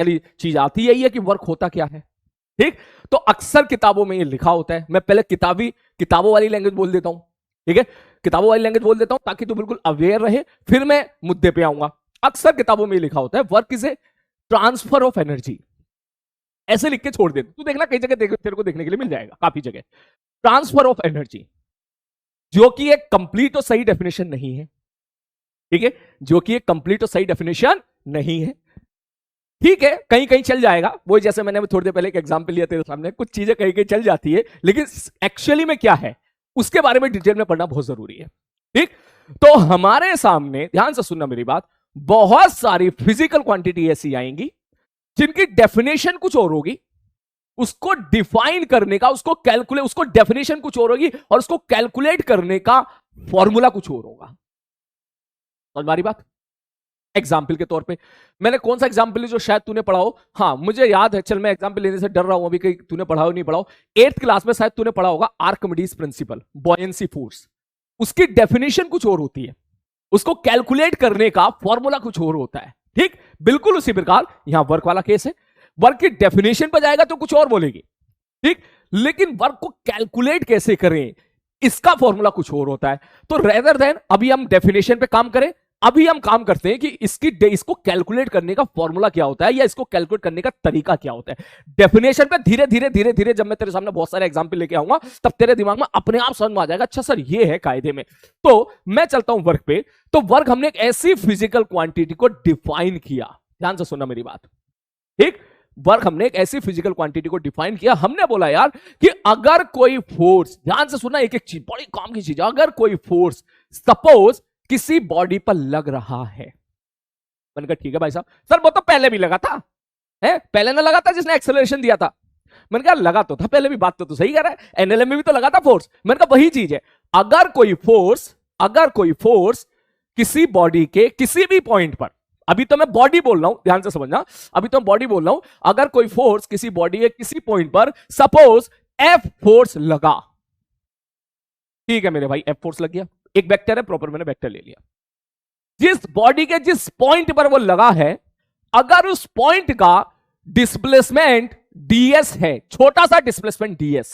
पहली चीज आती यही है कि वर्क होता क्या है। ठीक, तो अक्सर किताबों में ये लिखा होता है। मैं पहले किताबों वाली लैंग्वेज बोल देता हूं, ठीक है, किताबों वाली लैंग्वेज बोल देता हूं ताकि तू बिल्कुल अवेयर रहे, फिर मैं मुद्दे पे आऊंगा। अक्सर किताबों में लिखा होता है work is a transfer of energy, ऐसे लिख के छोड़ दे, तू देखना कई जगह तेरे को देखने के लिए मिल जाएगा, काफी जगह। ट्रांसफर ऑफ एनर्जी, जो कि एक कंप्लीट और सही डेफिनेशन नहीं है, ठीक है, जो कि एक कंप्लीट और सही डेफिनेशन नहीं है। ठीक है, कहीं कहीं चल जाएगा, वो जैसे मैंने थोड़ी देर पहले एक एग्जांपल लिया तेरे सामने, कुछ चीजें कहीं कहीं चल जाती है, लेकिन एक्चुअली में क्या है उसके बारे में डिटेल में पढ़ना बहुत जरूरी है। ठीक, तो हमारे सामने ध्यान से सुनना मेरी बात, बहुत सारी फिजिकल क्वांटिटी ऐसी आएंगी जिनकी डेफिनेशन कुछ और होगी, उसको डिफाइन करने का, उसको डेफिनेशन कुछ और होगी और उसको कैलकुलेट करने का फॉर्मूला कुछ और होगा। समझ मारी बात? एग्जाम्पल के तौर पे मैंने कौन सा एग्जाम्पल जो शायद तूने पढ़ा हो, हाँ मुझे याद है, चल मैं एग्जाम्पल लेने से डर रहा हूं अभी, कहीं तूने पढ़ा हो नहीं पढ़ा हो, 8th क्लास में शायद तूने पढ़ा होगा आर्किमिडीज प्रिंसिपल, बॉयंसी फोर्स। उसकी डेफिनेशन कुछ और होती है, उसको कैलकुलेट करने का फॉर्मूला कुछ और होता है। ठीक, बिल्कुल उसी प्रकार यहां वर्क वाला केस है, वर्क की डेफिनेशन पर जाएगा तो कुछ और बोलेगी, ठीक, लेकिन वर्क को कैलकुलेट कैसे करें इसका फॉर्मूला कुछ और होता है। तो रेदर देन अभी हम डेफिनेशन पे काम करें, अभी हम काम करते हैं कि इसको कैलकुलेट करने का फॉर्मूला क्या होता है या इसको कैलकुलेट करने का तरीका क्या होता है। डेफिनेशन पे धीरे धीरे जब मैं तेरे सामने बहुत सारे एग्जांपल लेके आऊंगा तब तेरे दिमाग में अपने आप समझ में आ जाएगा, अच्छा सर ये है कायदे में। तो मैं चलता हूं वर्क पे, तो वर्क हमने एक ऐसी फिजिकल क्वांटिटी को डिफाइन किया, ध्यान से सुनना मेरी बात, ठीक, वर्क हमने एक ऐसी फिजिकल क्वांटिटी को डिफाइन किया, हमने बोला यार कि अगर कोई फोर्स, ध्यान से सुनना एक एक चीज, बड़ी काम की चीज, अगर कोई फोर्स सपोज किसी बॉडी पर लग रहा है, मैंने कहा ठीक है भाई साहब, सर वो तो पहले भी लगा था, है पहले ना लगा था जिसने एक्सेलरेशन दिया था, मैंने कहा लगा तो था पहले भी, बात तो सही कर रहा है, एनएलएम में भी तो लगा था फोर्स, मैंने कहा वही चीज है, अगर कोई फोर्स किसी बॉडी के किसी भी पॉइंट पर, अभी तो मैं बॉडी बोल रहा हूं, ध्यान से समझना, अभी तो मैं बॉडी बोल रहा हूं, अगर कोई फोर्स किसी बॉडी के किसी पॉइंट पर सपोज एफ फोर्स लगा, ठीक है मेरे भाई, एफ फोर्स लग गया, एक वेक्टर है प्रॉपर, मैंने वेक्टर ले लिया, जिस बॉडी के जिस पॉइंट पर वो लगा है, अगर उस पॉइंट का डिस्प्लेसमेंट ds है, छोटा सा डिस्प्लेसमेंट ds,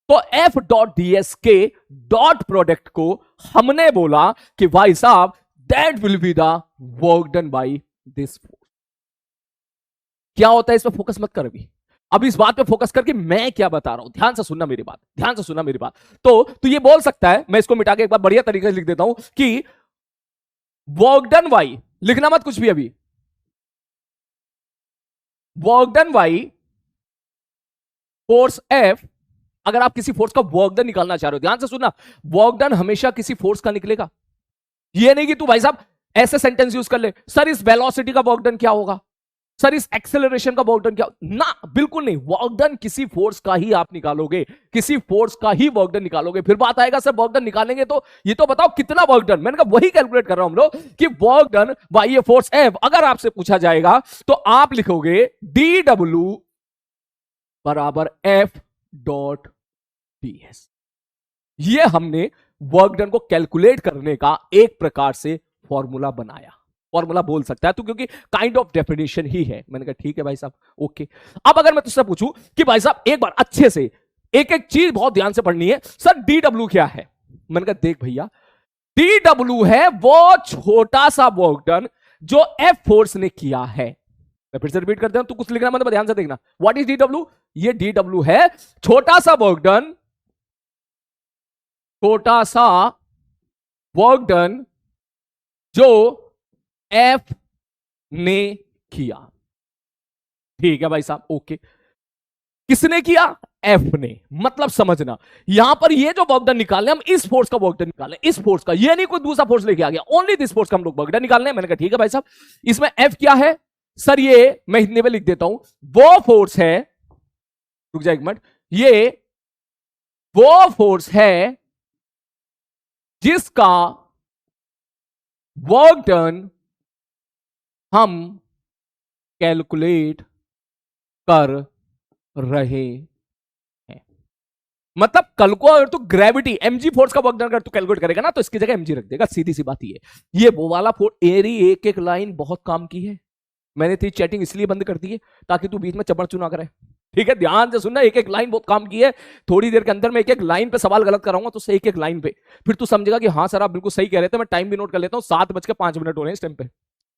तो f डॉट ds के डॉट प्रोडक्ट को हमने बोला कि भाई साहब that will be the work done by this force. क्या होता है इस पर फोकस मत कर अभी इस बात पे फोकस करके मैं क्या बता रहा हूं, ध्यान से सुनना मेरी बात, ध्यान से सुनना मेरी बात। तो तू ये बोल सकता है, मैं इसको मिटा के एक बार बढ़िया तरीके से लिख देता हूं कि वर्क डन वाई, लिखना मत कुछ भी अभी, work done by force F, अगर आप किसी फोर्स का वर्क डन निकालना चाह रहे हो, ध्यान से सुनना, वर्क डन हमेशा किसी फोर्स का निकलेगा, ये नहीं कि तू भाई साहब ऐसे सेंटेंस यूज कर ले, सर इस वेलोसिटी का वर्क डन क्या होगा, सर इस एक्सेलरेशन का वर्क डन क्या, ना बिल्कुल नहीं, वर्क डन किसी फोर्स का ही आप निकालोगे, किसी फोर्स का ही वर्क डन निकालोगे। फिर बात आएगा सर वर्क डन निकालेंगे तो ये तो बताओ कितना वर्क डन, मैंने कहा वही कैलकुलेट कर रहा हूं हम लोग कि वर्क डन बाय ये फोर्स एफ, अगर आपसे पूछा जाएगा तो आप लिखोगे डी डब्ल्यू बराबर एफ डॉट ds। ये हमने वर्क डन को कैलकुलेट करने का एक प्रकार से फॉर्मूला बनाया, फॉर्मूला बोल सकता है तू, क्योंकि काइंड ऑफ डेफिनेशन ही है। मैंने कहा ठीक है भाई साहब, ओके। अब अगर मैं तुझसे पूछूं कि भाई साहब एक बार अच्छे से एक एक चीज बहुत ध्यान से पढ़नी है, सर डी डब्ल्यू क्या है, मैंने कहा देख भैया, डी डब्ल्यू है वो छोटा सा वर्क डन जो एफ फोर्स ने किया है। मैं फिर से रिपीट करता हूं, तू कुछ लिखना मतलब ध्यान से देखना, व्हाट इज डी डब्ल्यू, ये डी डब्ल्यू है छोटा सा वर्क डन, छोटा सा वर्क डन जो एफ ने किया, ठीक है भाई साहब, ओके। किसने किया, एफ ने, मतलब समझना यहां पर ये जो वर्क डन निकालने, हम इस फोर्स का वर्क डन निकालने, इस फोर्स का, ये नहीं कोई दूसरा फोर्स लेके आ गया, ओनली दिस फोर्स का हम लोग वर्क डन निकालने। मैंने कहा ठीक है भाई साहब, इसमें एफ क्या है, सर ये मैं हिंदी में लिख देता हूं, वो फोर्स है, रुक जा एक मिनट, ये वो फोर्स है जिसका वर्क डन हम कैलकुलेट कर रहे हैं। मतलब कल को अगर तू ग्रेविटी mg फोर्स का वर्क डन अगर तू कैलकुलेट करेगा ना तो इसकी जगह mg रख देगा, सीधी सी बात ये वो वाला फोर्स, एरी एक एक लाइन बहुत काम की है, मैंने तेरी चैटिंग इसलिए बंद कर दी है ताकि तू बीच में चबड़ चुना करे। ठीक है, ध्यान से सुनना, एक एक लाइन बहुत काम की है। थोड़ी देर के अंदर मैं एक एक लाइन पे सवाल गलत कराऊंगा तो एक एक लाइन पे, फिर तू समझेगा कि हाँ सर आप बिल्कुल सही कह रहे थे। मैं टाइम भी नोट कर लेता हूं, 7:05 हो रहे हैं इस टाइम पे।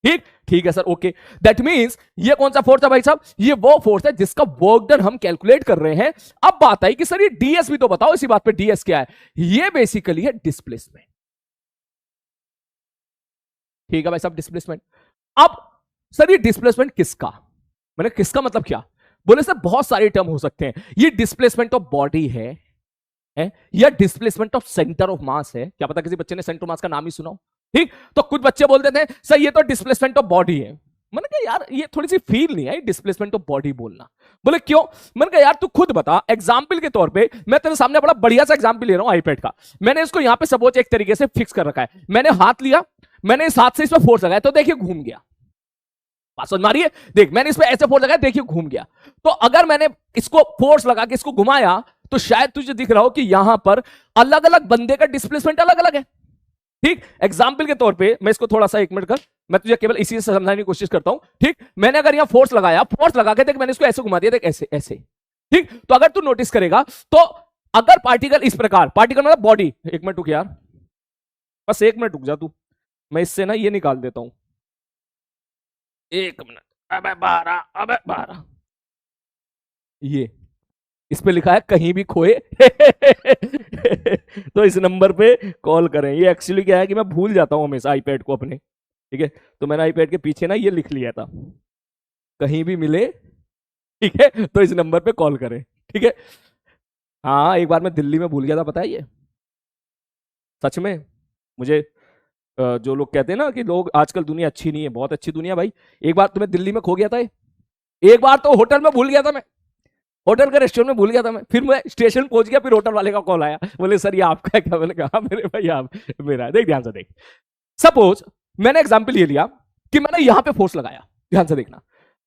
ठीक ठीक है सर, ओके। दैट मींस ये कौन सा फोर्स है भाई साहब? ये वो फोर्स है जिसका वर्क डन हम कैलकुलेट कर रहे हैं। अब बात आई कि सर ये डीएस भी तो बताओ, इसी बात पे डीएस क्या है? ये बेसिकली है डिस्प्लेसमेंट। ठीक है भाई साहब, डिस्प्लेसमेंट। अब सर ये डिस्प्लेसमेंट किसका, मैंने किसका मतलब क्या? बोले सर बहुत सारे टर्म हो सकते हैं। ये डिस्प्लेसमेंट ऑफ बॉडी है या displacement of centre of mass है। क्या पता किसी बच्चे ने सेंटर ऑफ मास का नाम ही सुना हो। ठीक, तो कुछ बच्चे बोल देते हैं सर ये तो डिस्प्लेसमेंट ऑफ बॉडी है। मैंने कहा यार ये थोड़ी सी फील नहीं आई डिस्प्लेसमेंट ऑफ बॉडी बोलना। बोले क्यों? मैंने कहा यार तू खुद बता। एग्जाम्पल के तौर पे मैं तेरे सामने बड़ा बढ़िया सा एग्जाम्पल ले रहा हूं आईपैड का। मैंने इसको यहां पे सपोज एक तरीके से फिक्स कर रखा है। मैंने हाथ लिया, मैंने इस हाथ से इस पर फोर्स लगाया तो देखिए घूम गया। बात समझ मारिए, देख मैंने इस पे ऐसे फोर्स लगाया, देखिए घूम गया। तो अगर मैंने इसको फोर्स लगा के इसको घुमाया तो शायद तुझे दिख रहा हो कि यहां पर अलग अलग बंदे का डिस्प्लेसमेंट अलग अलग है। ठीक, एग्जाम्पल के तौर पे मैं इसको थोड़ा सा 1 मिनट कर, मैं तुझे केवल इसी से समझाने की कोशिश करता हूं। ठीक, मैंने अगर यहां फोर्स लगाया, फोर्स लगा के देख मैंने इसको ऐसे घुमा दिया, देख ऐसे ऐसे। ठीक, तो अगर तू नोटिस करेगा तो अगर पार्टिकल इस प्रकार, पार्टिकल मतलब बॉडी, 1 मिनट रुक यार, बस 1 मिनट रुक जा तू, मैं इससे ना ये निकाल देता हूं। 1 मिनट, अबे 12 ये इस पे लिखा है कहीं भी खोए तो इस नंबर पे कॉल करें। ये एक्चुअली क्या है कि मैं भूल जाता हूं हमेशा आईपैड को अपने। ठीक है, तो मैंने आईपैड के पीछे ना ये लिख लिया था, कहीं भी मिले, ठीक है, तो इस नंबर पे कॉल करें। ठीक है, हाँ एक बार मैं दिल्ली में भूल गया था, पता है ये सच में। मुझे जो लोग कहते हैं ना कि लोग आजकल दुनिया अच्छी नहीं है, बहुत अच्छी दुनिया भाई। एक बार तुम्हें दिल्ली में खो गया था, एक बार तो होटल में भूल गया था मैं, होटल का रेस्टोरेंट में भूल गया था मैं। फिर मैं स्टेशन पहुंच गया, फिर होटल वाले का कॉल आया, बोले सर ये आपका है क्या? मैंने कहा मेरे भाई आप मेरा। देख ध्यान से देख, सपोज मैंने एग्जांपल ये लिया कि मैंने यहां पे फोर्स लगाया, ध्यान से देखना,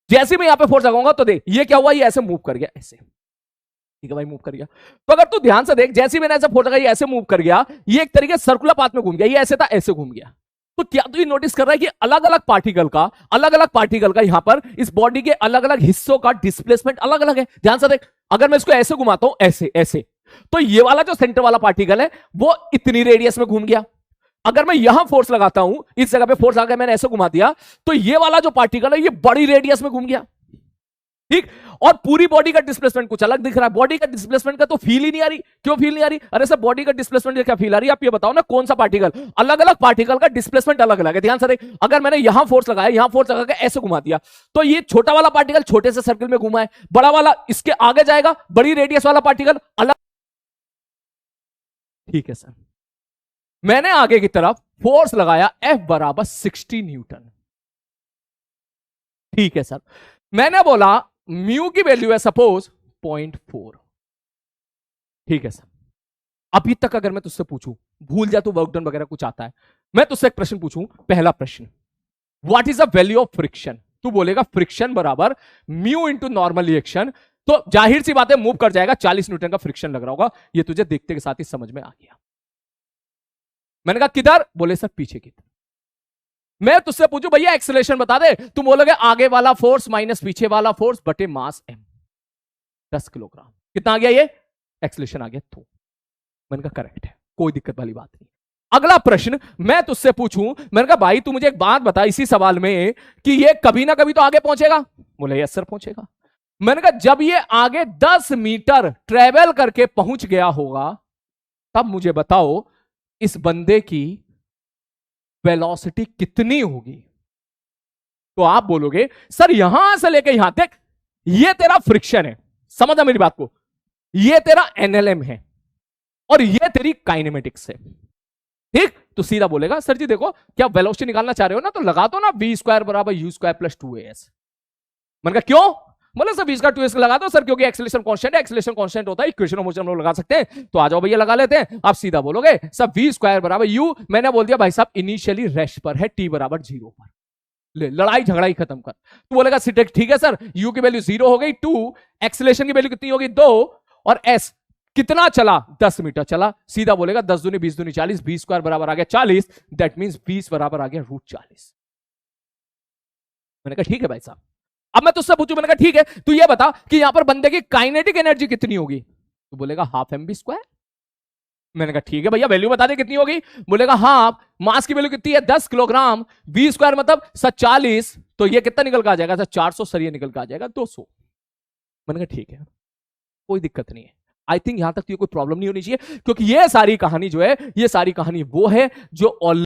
जैसे मैं यहां पे फोर्स लगाऊंगा तो देख ये क्या हुआ, ये ऐसे मूव कर गया ऐसे। ठीक है भाई, मूव कर गया। तो अगर तू ध्यान से देख, जैसे मैंने ऐसे फोर्स लगाया ऐसे मूव कर गया, ये एक तरीके सर्कुलर पाथ में घूम गया, ये ऐसे था ऐसे घूम गया। तो क्या तू ये नोटिस कर रहा है कि अलग अलग पार्टिकल का यहां पर इस बॉडी के अलग अलग हिस्सों का डिस्प्लेसमेंट अलग अलग है। ध्यान से देख, अगर मैं इसको ऐसे घुमाता हूं ऐसे ऐसे, तो ये वाला जो सेंटर वाला पार्टिकल है वो इतनी रेडियस में घूम गया। अगर मैं यहां फोर्स लगाता हूं, इस जगह पे फोर्स लगा मैंने ऐसे घुमा दिया, तो ये वाला जो पार्टिकल है ये बड़ी रेडियस में घूम गया। ठीक, और पूरी बॉडी का डिस्प्लेसमेंट कुछ अलग दिख रहा है। बॉडी का डिस्प्लेसमेंट का तो फील ही नहीं आ रही। क्यों फील नहीं आ रही? अरे सर बॉडी का डिस्प्लेसमेंट क्या फील आ रही है? आप ये बताओ ना, कौन सा पार्टिकल, अलग अलग पार्टिकल का डिस्प्लेसमेंट अलग अलग है। ध्यान से देख, अगर मैंने यहां फोर्स लगाया, यहां फोर्स लगा के ऐसे घुमा दिया, तो ये छोटा वाला पार्टिकल छोटे से सर्कल में घुमा है, बड़ा वाला इसके आगे जाएगा, बड़ी रेडियस वाला पार्टिकल अलग। ठीक है सर, मैंने आगे की तरफ फोर्स लगाया F बराबर 60 न्यूटन। ठीक है सर, मैंने बोला म्यू की वैल्यू है सपोज 0.4। ठीक है सर, अभी तक अगर मैं तुझसे पूछूं, भूल जा तू वर्क डन वगैरह कुछ आता है, मैं तुझसे एक प्रश्न पूछूं, पहला प्रश्न, what is the value of friction? तू बोलेगा फ्रिक्शन बराबर म्यू इंटू नॉर्मल रिएक्शन, तो जाहिर सी बात है मूव कर जाएगा, 40 न्यूटन का फ्रिक्शन लग रहा होगा। ये तुझे देखते के साथ ही समझ में आ गया। मैंने कहा किधर? बोले सर पीछे की तरफ। मैं तुझसे पूछूं भैया एक्सेलरेशन बता दे, तुम बोलोगे आगे वाला फोर्स माइनस पीछे वाला फोर्स बटे मास m, 10 किलोग्राम। कितना आ गया? ये एक्सेलरेशन आ गया 2। मैंने कहा करेक्ट है, कोई दिक्कत वाली बात नहीं। अगला प्रश्न मैं तुझसे पूछूं, मैंने कहा भाई तू मुझे एक बात बता इसी सवाल में कि ये कभी ना कभी तो आगे पहुंचेगा। बोले यस सर पहुंचेगा। मैंने कहा जब ये आगे 10 मीटर ट्रेवल करके पहुंच गया होगा, तब मुझे बताओ इस बंदे की वेलोसिटी कितनी होगी? तो आप बोलोगे सर यहां से लेके यहां तक ये तेरा फ्रिक्शन है, समझा मेरी बात को, ये तेरा एनएलएम है और ये तेरी काइनेमेटिक्स है। ठीक, तो सीधा बोलेगा सर जी देखो, क्या वेलोसिटी निकालना चाह रहे हो ना, तो लगा दो ना v² बराबर u² + 2as। मैंने कहा क्यों? बोले सर v² 2as लगा दो सर, क्योंकि एक्सेलरेशन कांस्टेंट है, एक्सेलरेशन कांस्टेंट होता है, इक्वेशन ऑफ मोशन हम लोग लगा सकते हैं, तो आ जाओ भैया लगा लेते हैं। आप सीधा बोलोगे सर v² बराबर u, मैंने बोल दिया भाई साहब इनिशियली रेस्ट पर है, t बराबर 0 पर, ले लड़ाई झगड़ा ही खत्म कर। तो बोलेगा ठीक है सर, u की वैल्यू 0 हो गई, 2 एक्सेलरेशन की वैल्यू कितनी होगी 2, और s कितना चला 10 मीटर चला। सीधा बोलेगा 10 दूनी 20 दूनी 40, v² बराबर आ गया 40, दैट मींस 20 बराबर आ गया √40। मैंने कहा ठीक है भाई साहब। अब मैं तुझसे पूछूं, मैंने कहा ठीक है, तू ये बता कि यहां पर बंदे की काइनेटिक एनर्जी कितनी होगी? तो बोलेगा हाफ एम बी स्क्वायर। मैंने कहा ठीक है भैया, वैल्यू बता दे कितनी होगी। बोलेगा हाँ, मास की वैल्यू कितनी है 10 किलोग्राम, वी स्क्वायर मतलब 40, तो ये कितना निकल के आ जाएगा सर? 400 सर, ये निकल के आ जाएगा 200। मैंने कहा ठीक है, कोई दिक्कत नहीं है। आई थिंक यहां तक तो ये कोई प्रॉब्लम नहीं होनी चाहिए, क्योंकि ये सारी कहानी जो है, ये सारी कहानी वो है जो